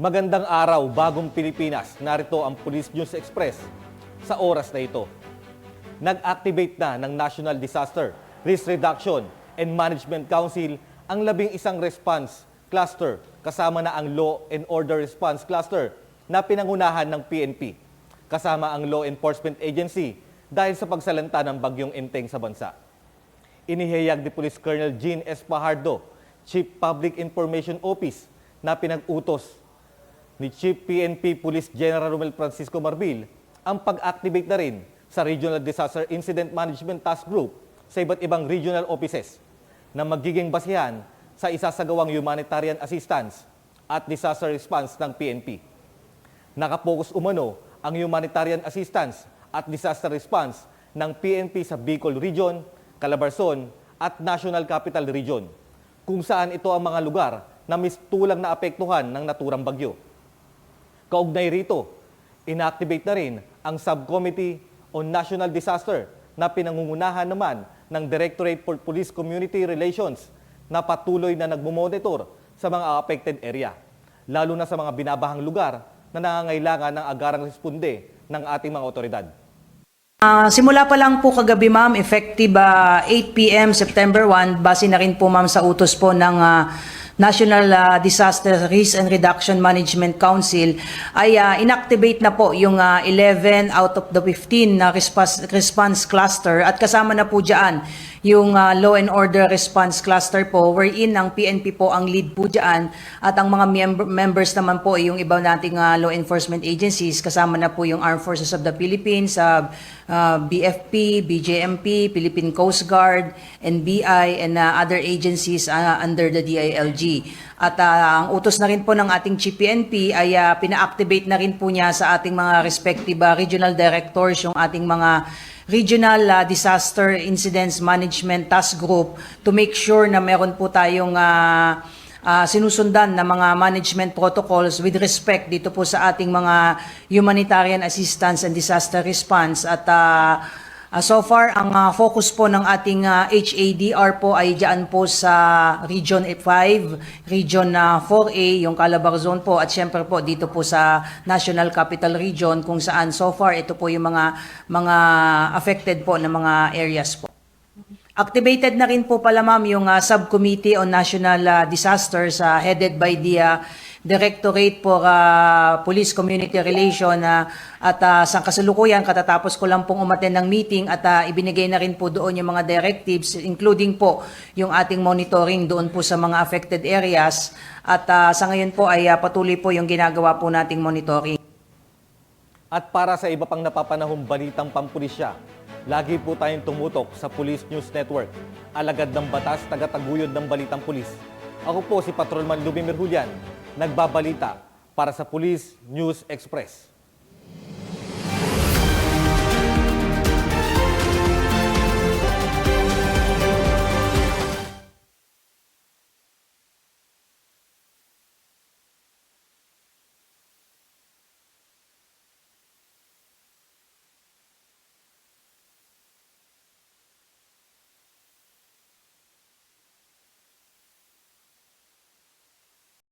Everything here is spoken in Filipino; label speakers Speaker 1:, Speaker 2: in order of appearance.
Speaker 1: Magandang araw, bagong Pilipinas. Narito ang Police News Express sa oras na ito. Nag-activate na ng National Disaster Risk Reduction and Management Council ang 11 response cluster kasama na ang Law and Order Response Cluster na pinangunahan ng PNP, kasama ang Law Enforcement Agency dahil sa pagsalanta ng bagyong Enteng sa bansa. Inihayag ni Police Colonel Jean S. Pajardo, Chief Public Information Office, na pinag-utos ni Chief PNP Police General Romel Francisco Marbil ang pag-activate na rin sa Regional Disaster Incident Management Task Group sa iba't ibang regional offices na magiging basihan sa isasagawang humanitarian assistance at disaster response ng PNP. Nakapokus umano ang humanitarian assistance at disaster response ng PNP sa Bicol Region, Calabarzon at National Capital Region, kung saan ito ang mga lugar na mistulang naapektuhan ng naturang bagyo. Kaugnay rito, inactivate na rin ang Subcommittee on National Disaster na pinangungunahan naman ng Directorate for Police Community Relations na patuloy na nagmumonitor sa mga affected area, lalo na sa mga binabahang lugar na nangangailangan ng agarang responde ng ating mga otoridad.
Speaker 2: Simula pa lang po kagabi ma'am, effective 8 p.m. September 1, base na rin po ma'am sa utos po ng National Disaster Risk and Reduction Management Council ay inactivate na po yung 11 out of the 15 na response cluster at kasama na po dyan yung Law and Order Response Cluster po wherein ang PNP po ang lead po dyan at ang mga members naman po yung iba nating law enforcement agencies kasama na po yung Armed Forces of the Philippines, BFP, BJMP, Philippine Coast Guard, NBI, and other agencies under the DILG. At ang utos na rin po ng ating Chief PNP ay pina-activate na rin po niya sa ating mga respective regional directors, yung ating mga Regional Disaster Incidents Management Task Group to make sure na meron po tayong sinusundan na mga management protocols with respect dito po sa ating mga humanitarian assistance and disaster response. At so far, ang focus po ng ating HADR po ay dyan po sa Region 5, Region 4A, yung Calabarzon po, at syempre po dito po sa National Capital Region kung saan so far ito po yung mga affected po na mga areas po. Activated na rin po pala ma'am yung Subcommittee on National Disasters headed by the Directorate for Police Community Relation at sa kasalukuyan katatapos ko lang pong umattend ng meeting at ibinigay na rin po doon yung mga directives including po yung ating monitoring doon po sa mga affected areas at sa ngayon po ay patuloy po yung ginagawa po nating monitoring.
Speaker 1: At para sa iba pang napapanahong balitang pampulisya, lagi po tayong tumutok sa Police News Network, alagad ng batas, tagataguyod ng balitang pulis. Ako po si Patrolman Lubimir Julian, nagbabalita para sa Police News Express.